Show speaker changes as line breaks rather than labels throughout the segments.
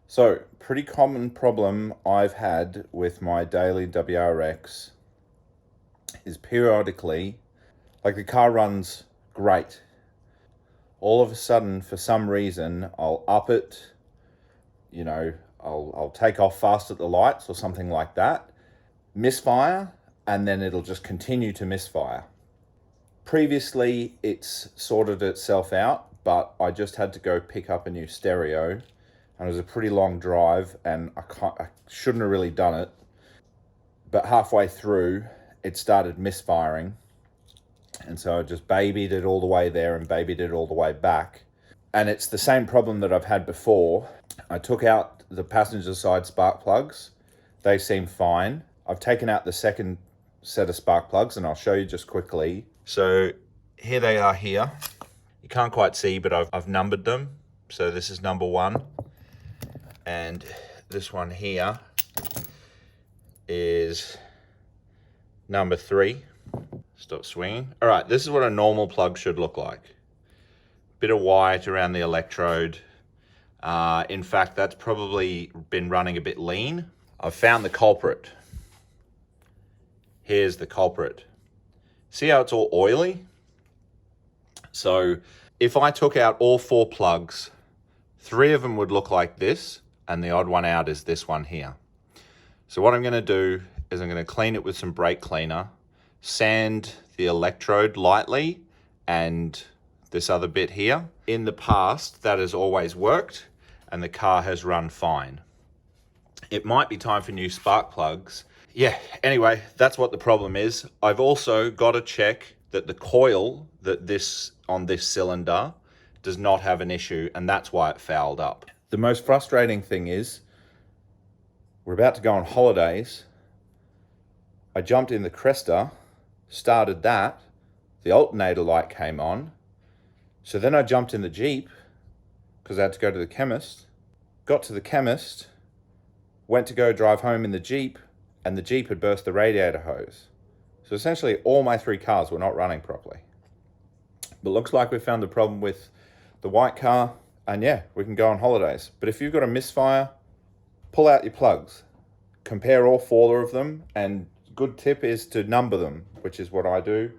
So, pretty common problem I've had with my daily WRX is periodically, like the car runs great. All of a sudden, for some reason, I'll up it, I'll take off fast at the lights or something like that, misfire, and then it'll just continue to misfire. Previously, it's sorted itself out, but I just had to go pick up a new stereo, and it was a pretty long drive, and I shouldn't have really done it. But halfway through, it started misfiring, and so I just babied it all the way there and babied it all the way back. And it's the same problem that I've had before. I took out the passenger side spark plugs. They seem fine. I've taken out the second set of spark plugs, and I'll show you just quickly. So here they are here. You can't quite see, but I've numbered them. So this is number 1. And this one here is number 3. Stop swinging. All right, this is what a normal plug should look like. Bit of white around the electrode. In fact, that's probably been running a bit lean. I've found the culprit. Here's the culprit. See how it's all oily? So if I took out all 4 plugs, 3 of them would look like this, and the odd one out is this one here. So what I'm going to do is I'm going to clean it with some brake cleaner, sand the electrode lightly, and this other bit here. In the past, that has always worked, and the car has run fine. It might be time for new spark plugs. Yeah, anyway, that's what the problem is. I've also got to check that the coil on this cylinder does not have an issue, and that's why it fouled up. The most frustrating thing is we're about to go on holidays. I jumped in the Cresta, started that, the alternator light came on. So then I jumped in the Jeep because I had to go to the chemist. Got to the chemist, went to go drive home in the Jeep, and the Jeep had burst the radiator hose. So essentially all my 3 cars were not running properly. But looks like we found the problem with the white car, and yeah, we can go on holidays. But if you've got a misfire, pull out your plugs. Compare all 4 of them, and good tip is to number them, which is what I do.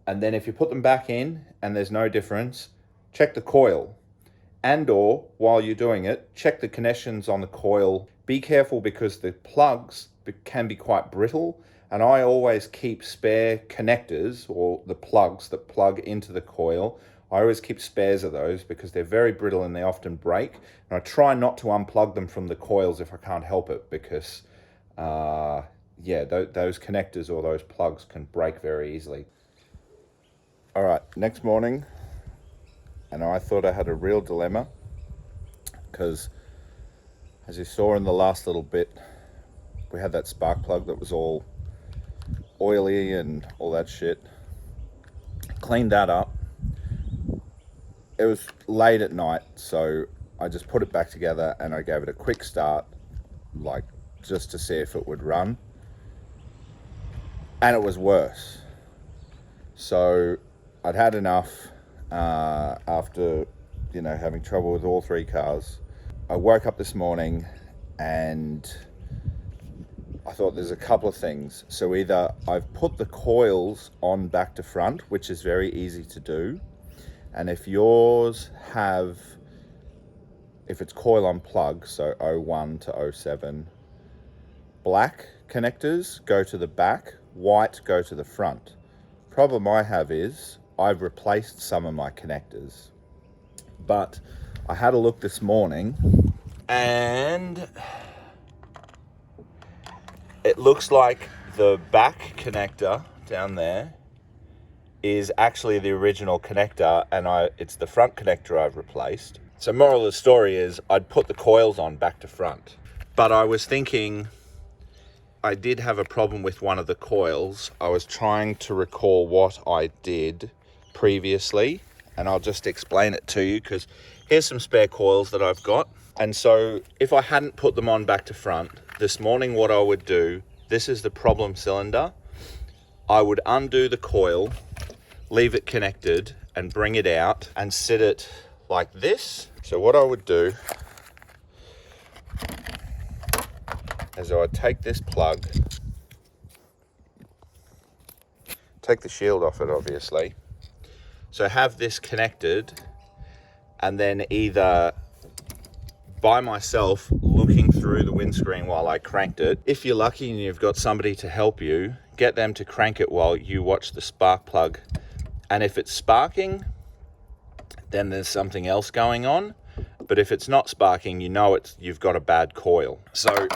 And then if you put them back in and there's no difference, check the coil. And or, while you're doing it, check the connections on the coil. Be careful because the plugs can be quite brittle, and I always keep spare connectors, or the plugs that plug into the coil. I always keep spares of those because they're very brittle and they often break. And I try not to unplug them from the coils if I can't help it, because those connectors or those plugs can break very easily. All right, next morning, and I thought I had a real dilemma because, as you saw in the last little bit, we had that spark plug that was all oily and all that shit. Cleaned that up. It was late at night, so I just put it back together and I gave it a quick start, like just to see if it would run. And it was worse. So I'd had enough after, having trouble with all 3 cars. I woke up this morning and I thought there's a couple of things. So either I've put the coils on back to front, which is very easy to do. And if it's coil on plug, so 01 to 07, black connectors go to the back, white go to the front. Problem I have is I've replaced some of my connectors, but I had a look this morning and it looks like the back connector down there is actually the original connector, and it's the front connector I've replaced. So moral of the story is I'd put the coils on back to front, but I was thinking I did have a problem with one of the coils. I was trying to recall what I did previously, and I'll just explain it to you because here's some spare coils that I've got. And so if I hadn't put them on back to front, this morning what I would do, this is the problem cylinder, I would undo the coil, leave it connected and bring it out and sit it like this. So what I would do is I would take this plug, take the shield off it obviously, so have this connected, and then either by myself looking through the windscreen while I cranked it. If you're lucky and you've got somebody to help you, get them to crank it while you watch the spark plug. And if it's sparking, then there's something else going on. But if it's not sparking, you know you've got a bad coil. So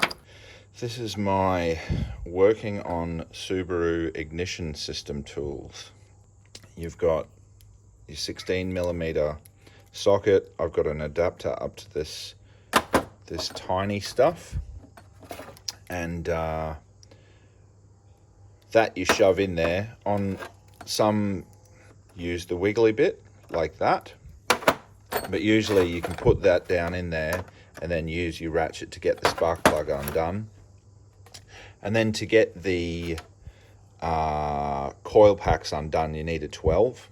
this is my working on Subaru ignition system tools. You've got your 16mm socket. I've got an adapter up to this tiny stuff, and that you shove in there. On some use the wiggly bit like that, but usually you can put that down in there and then use your ratchet to get the spark plug undone. And then to get the coil packs undone, you need a 12.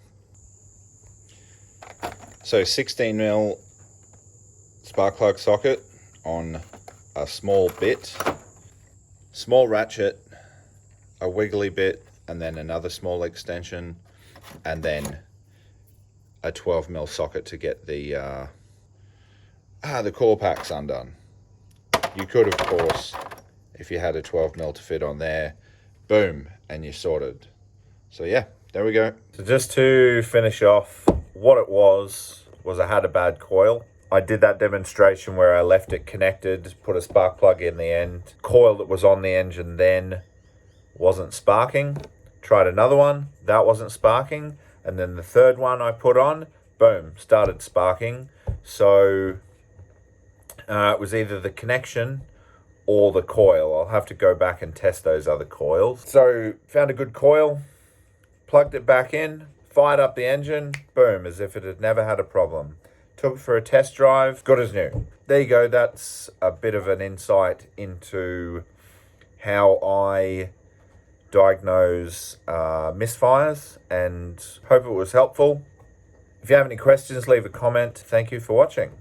So 16mm spark plug socket on a small bit, small ratchet, a wiggly bit, and then another small extension, and then a 12mm socket to get the coil packs undone. You could, of course, if you had a 12mm to fit on there, boom, and you're sorted. So yeah, there we go. So just to finish off, what it was I had a bad coil. I did that demonstration where I left it connected, put a spark plug in the end. Coil that was on the engine then wasn't sparking. Tried another one, that wasn't sparking. And then the third one I put on, boom, started sparking. So it was either the connection or the coil. I'll have to go back and test those other coils. So found a good coil, plugged it back in, fired up the engine, boom, as if it had never had a problem. Took it for a test drive, good as new. There you go, that's a bit of an insight into how I diagnose misfires, and hope it was helpful. If you have any questions, leave a comment. Thank you for watching.